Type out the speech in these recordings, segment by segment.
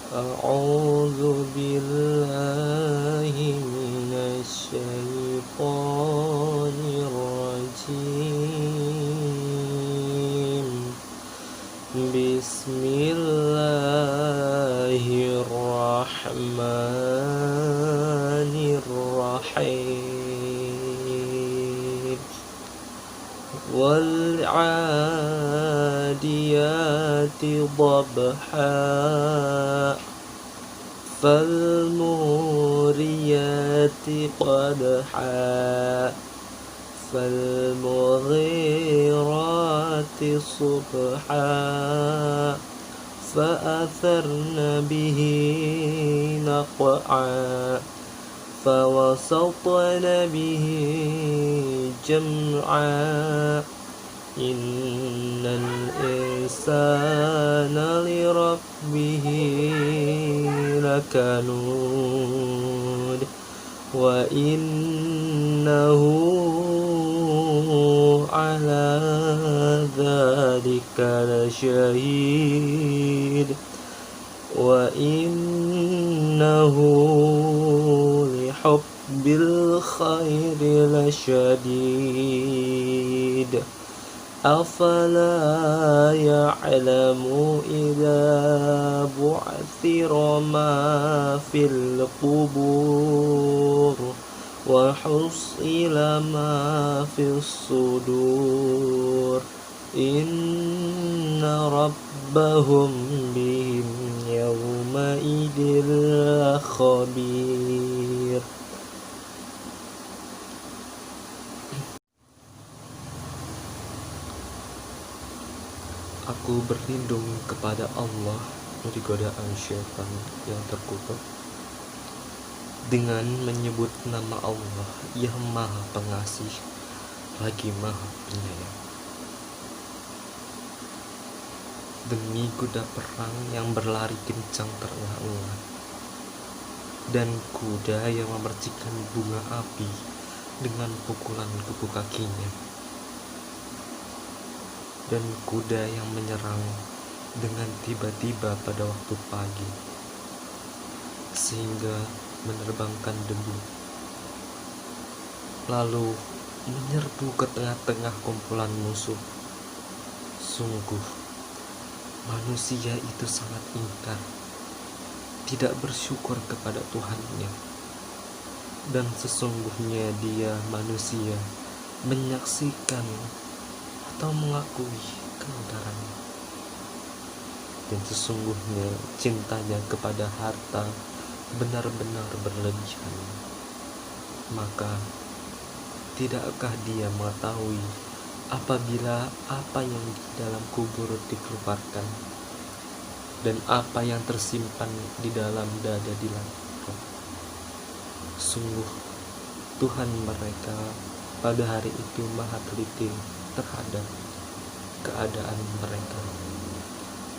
أعوذ بالله من الشيطان الرجيم بسم الله الرحمن الرحيم والعاديات ضبحا فالموريات قدحا فالمغيرات صبحا فأثرن به نقعا فوسطن به جمعا إن الإنسان لربه لكنود وإنه على ذلك لشهيد وإنه لحب الخير لشديد أفلا يعلم إذا بعثر ما في القبور وحصل ما في الصدور إن ربهم بهم يومئذ لخبير. Aku berlindung kepada Allah dari godaan syaitan yang terkutuk dengan menyebut nama Allah yang Maha Pengasih lagi Maha Penyayang. Demi kuda perang yang berlari kencang terengah-engah dan kuda yang memercikkan bunga api dengan pukulan kuku kakinya, dan kuda yang menyerang dengan tiba-tiba pada waktu pagi sehingga menerbangkan debu, lalu menyerbu ke tengah-tengah kumpulan musuh. Sungguh manusia itu sangat ingkar, tidak bersyukur kepada Tuhannya, dan sesungguhnya dia manusia menyaksikan atau mengakui keingkarannya, dan sesungguhnya cintanya kepada harta benar-benar berlebihan. Maka tidakkah dia mengetahui apabila apa yang di dalam kubur dikeluarkan dan apa yang tersimpan di dalam dada dilakukan? Sungguh Tuhan mereka pada hari itu maha teliti terhadap keadaan mereka.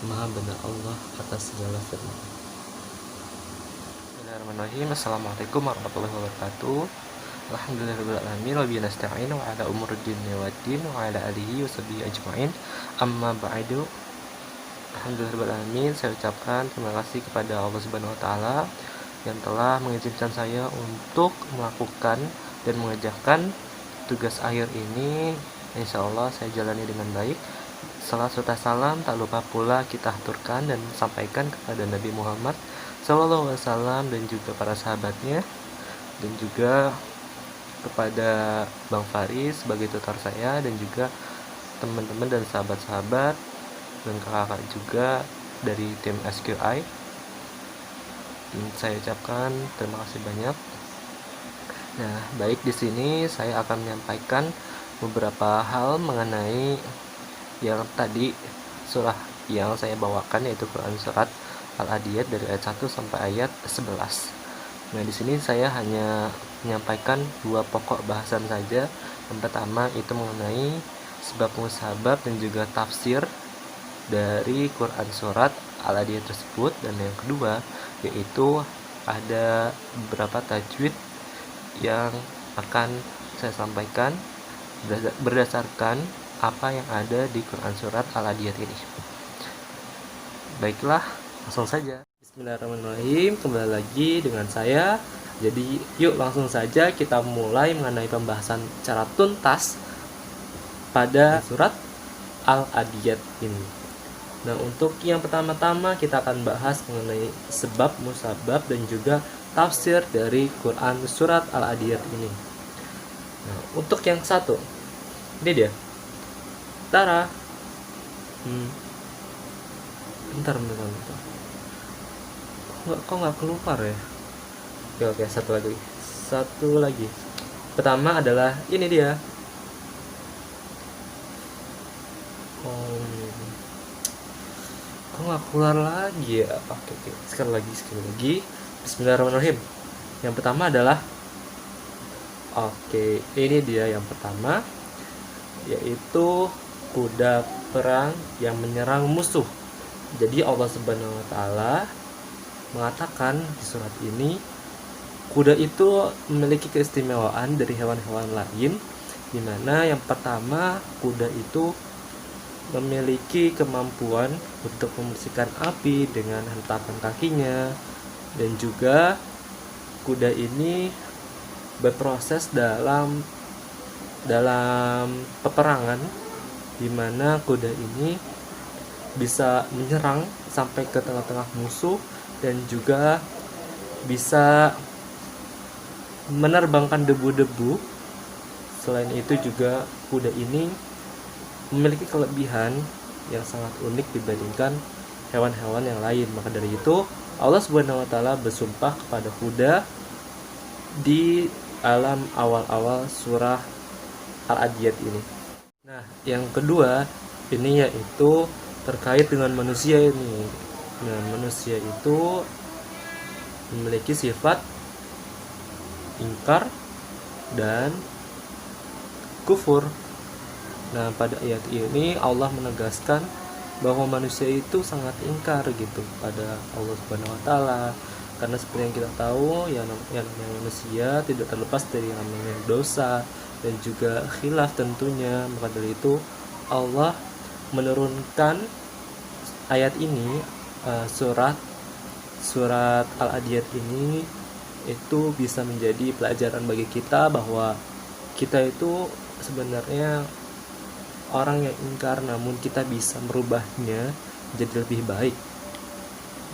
Maha benar Allah atas segala firman. Bismillahirrahmanirrahim. Assalamualaikum warahmatullahi wabarakatuh. Alhamdulillahirrahmanirrahim. Wa bihi nasta'in wa ala umuri dunya waddin wa ala alihi wa sahbihi ajma'in. Amma ba'du. Alhamdulillahirrahmanirrahim. Saya ucapkan terima kasih kepada Allah Subhanahu wa taala yang telah mengizinkan saya untuk melakukan dan mengerjakan tugas akhir ini. Insya Allah saya jalani dengan baik. Salat serta salam tak lupa pula kita aturkan dan sampaikan kepada Nabi Muhammad SAW dan juga para sahabatnya, dan juga kepada Bang Faris sebagai tutor saya, dan juga teman-teman dan sahabat-sahabat dan kakak juga dari tim SQI. Dan saya ucapkan terima kasih banyak. Nah, baik, di sini saya akan menyampaikan beberapa hal mengenai yang tadi surah yang saya bawakan, yaitu Quran surat Al-Adiyat dari ayat 1 sampai ayat 11. Nah, di sini saya hanya menyampaikan dua pokok bahasan saja. Yang pertama itu mengenai sebab musabab dan juga tafsir dari Quran surat Al-Adiyat tersebut, dan yang kedua yaitu ada beberapa tajwid yang akan saya sampaikan berdasarkan apa yang ada di Quran surat Al-Adiyat ini. Baiklah, langsung saja. Bismillahirrahmanirrahim. Kembali lagi dengan saya. Jadi yuk langsung saja kita mulai mengenai pembahasan secara tuntas pada surat Al-Adiyat ini. Nah, untuk yang pertama-tama kita akan bahas mengenai sebab, musabab, dan juga tafsir dari Quran surat Al-Adiyat ini. Nah, untuk yang satu, ini dia. Tara. Bentar. Kok nggak keluar ya? Oke, satu lagi. Pertama adalah ini dia. Kok nggak keluar lagi ya? Oke. Sekali lagi. Bismillahirrahmanirrahim. Yang pertama adalah ini dia yang pertama, yaitu kuda perang yang menyerang musuh. Jadi Allah Subhanahu wa taala mengatakan di surat ini, kuda itu memiliki keistimewaan dari hewan-hewan lain, di mana yang pertama, kuda itu memiliki kemampuan untuk membersihkan api dengan hentakan kakinya, dan juga kuda ini berproses dalam peperangan, di mana kuda ini bisa menyerang sampai ke tengah-tengah musuh dan juga bisa menerbangkan debu-debu. Selain itu juga kuda ini memiliki kelebihan yang sangat unik dibandingkan hewan-hewan yang lain. Maka dari itu Allah Subhanahu wa taala bersumpah kepada kuda di alam awal-awal surah Al-Adiyat ini. Nah, yang kedua ini yaitu terkait dengan manusia ini. Nah, manusia itu memiliki sifat ingkar dan kufur. Nah, pada ayat ini Allah menegaskan bahwa manusia itu sangat ingkar gitu pada Allah Subhanahu wa taala. Karena seperti yang kita tahu, yang namanya manusia tidak terlepas dari yang namanya dosa dan juga khilaf tentunya. Maka dari itu Allah menurunkan ayat ini, surat Al-Adiyat ini itu bisa menjadi pelajaran bagi kita bahwa kita itu sebenarnya orang yang ingkar, namun kita bisa merubahnya menjadi lebih baik.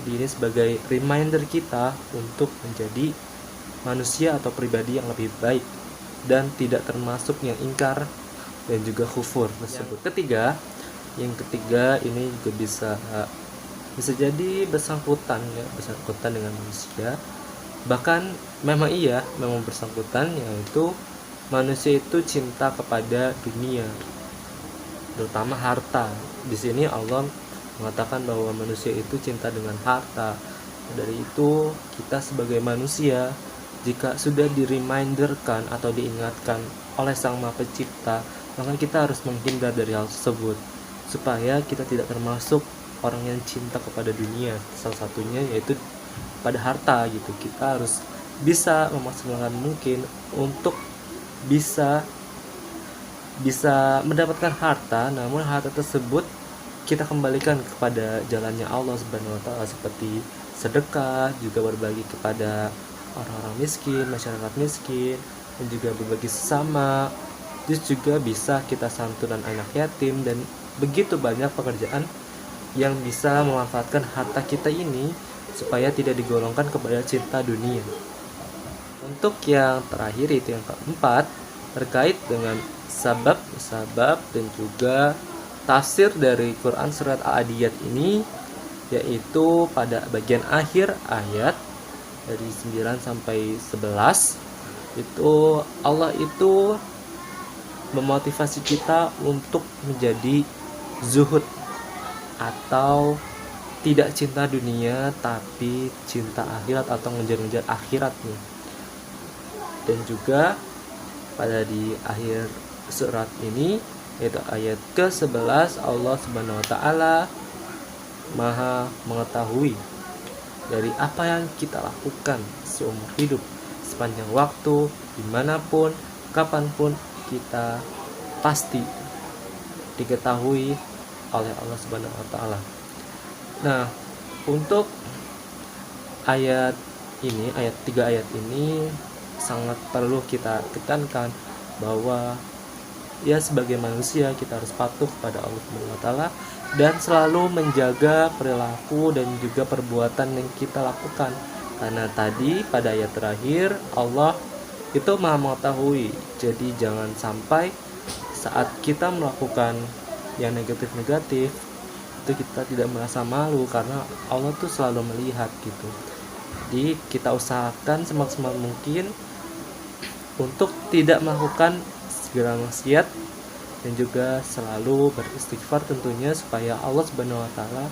Jadi ini sebagai reminder kita untuk menjadi manusia atau pribadi yang lebih baik dan tidak termasuk yang ingkar dan juga kufur tersebut. Yang ketiga ini juga bisa jadi bersangkutan dengan manusia. Bahkan memang bersangkutan, yaitu manusia itu cinta kepada dunia, terutama harta. Di sini Allah mengatakan bahwa manusia itu cinta dengan harta. Dari itu kita sebagai manusia, jika sudah direminderkan atau diingatkan oleh Sang Maha Pencipta, maka kita harus menghindar dari hal tersebut supaya kita tidak termasuk orang yang cinta kepada dunia. Salah satunya yaitu pada harta gitu. Kita harus bisa memaksimalkan mungkin untuk bisa mendapatkan harta, namun harta tersebut kita kembalikan kepada jalannya Allah Subhanahu wa taala, seperti sedekah, juga berbagi kepada orang-orang miskin, masyarakat miskin, dan juga berbagi sesama. Terus juga bisa kita santunan anak yatim, dan begitu banyak pekerjaan yang bisa memanfaatkan harta kita ini supaya tidak digolongkan kepada cinta dunia. Untuk yang terakhir, itu yang keempat, terkait dengan sabab, musabab, dan juga tafsir dari Quran surat Al-Adiyat ini, yaitu pada bagian akhir ayat dari 9 sampai 11 itu Allah itu memotivasi kita untuk menjadi zuhud atau tidak cinta dunia tapi cinta akhirat atau ngejar-ngejar akhirat nih. Dan juga pada di akhir surat ini, yaitu ayat ke-11, Allah Subhanahu wa taala Maha mengetahui dari apa yang kita lakukan seumur hidup, sepanjang waktu, dimanapun, kapanpun, kita pasti diketahui oleh Allah Subhanahu wa taala. Nah, untuk ayat 3 ayat ini sangat perlu kita tekankan bahwa ya sebagai manusia kita harus patuh kepada Allah Subhanahu wa taala dan selalu menjaga perilaku dan juga perbuatan yang kita lakukan. Karena tadi pada ayat terakhir Allah itu Maha mengetahui. Jadi jangan sampai saat kita melakukan yang negatif-negatif itu kita tidak merasa malu karena Allah tuh selalu melihat gitu. Jadi kita usahakan semaksimal mungkin untuk tidak melakukan segala maksiat dan juga selalu beristighfar tentunya supaya Allah Subhanahu wa taala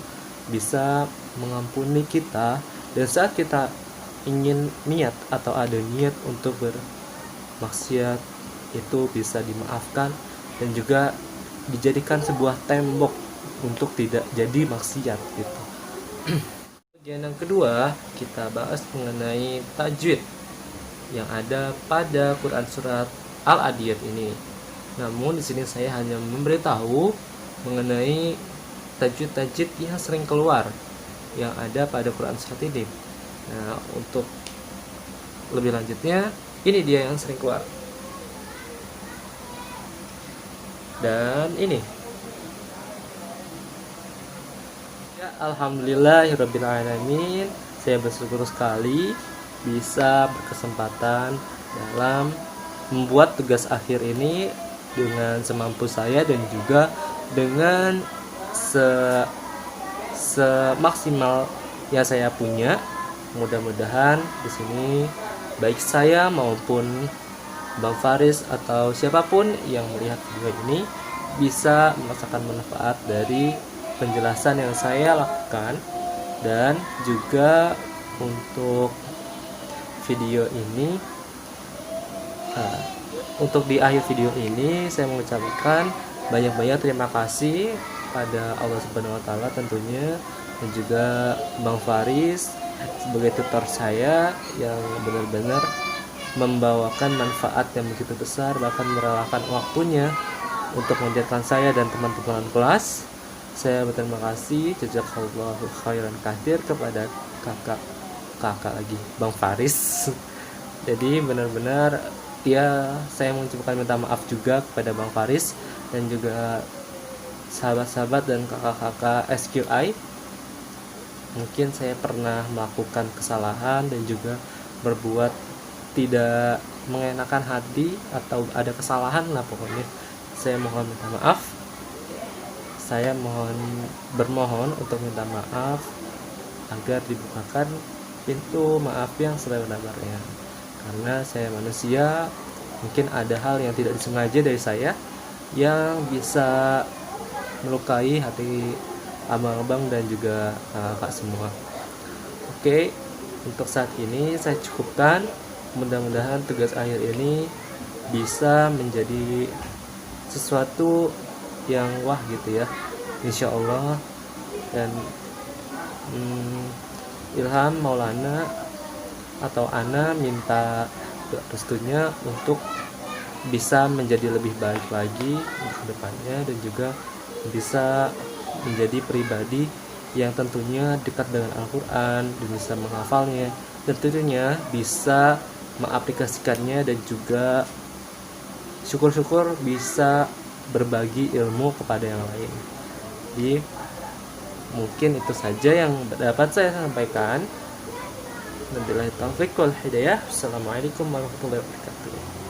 bisa mengampuni kita. Dan saat kita ingin niat atau ada niat untuk bermaksiat itu bisa dimaafkan dan juga dijadikan sebuah tembok untuk tidak jadi maksiat gitu. Bagian yang kedua kita bahas mengenai tajwid yang ada pada Quran surat Al-Adiyat ini. Namun di sini saya hanya memberitahu mengenai tajwid-tajwid yang sering keluar yang ada pada Quran surat ini. Nah, untuk lebih lanjutnya, ini dia yang sering keluar. Dan ini. Ya, alhamdulillahirrabbilalamin. Saya bersyukur sekali bisa berkesempatan dalam membuat tugas akhir ini dengan semampu saya dan juga dengan semaksimal yang saya punya. Mudah-mudahan di sini baik saya maupun Bang Faris atau siapapun yang melihat video ini bisa merasakan manfaat dari penjelasan yang saya lakukan. Dan juga untuk video ini untuk di akhir video ini saya mengucapkan banyak-banyak terima kasih pada Allah Subhanahu wa taala tentunya, dan juga Bang Faris sebagai tutor saya yang benar-benar membawakan manfaat yang begitu besar, bahkan merelakan waktunya untuk mengajarkan saya dan teman-teman kelas. Saya berterima kasih jazakallahu khairan katsir kepada kakak lagi Bang Faris. Jadi benar-benar ya saya mengucapkan minta maaf juga kepada Bang Faris dan juga sahabat-sahabat dan kakak-kakak SQI. Mungkin saya pernah melakukan kesalahan dan juga berbuat tidak mengenakan hati atau ada kesalahan lah pokoknya. Saya mohon minta maaf. Saya bermohon untuk minta maaf agar dibukakan pintu maaf yang sebenarnya. Karena saya manusia, mungkin ada hal yang tidak disengaja dari saya yang bisa melukai hati abang-abang dan juga kakak semua. Oke, untuk saat ini saya cukupkan. Mudah-mudahan tugas akhir ini bisa menjadi sesuatu yang wah gitu ya, insya Allah. Dan Ilham Maulana atau Ana minta restunya untuk bisa menjadi lebih baik lagi ke depannya dan juga bisa menjadi pribadi yang tentunya dekat dengan Al-Quran dan bisa menghafalnya dan tentunya bisa mengaplikasikannya dan juga syukur-syukur bisa berbagi ilmu kepada yang lain. Jadi mungkin itu saja yang dapat saya sampaikan. Wabillahi taufiq wal hidayah. Assalamualaikum warahmatullahi wabarakatuh.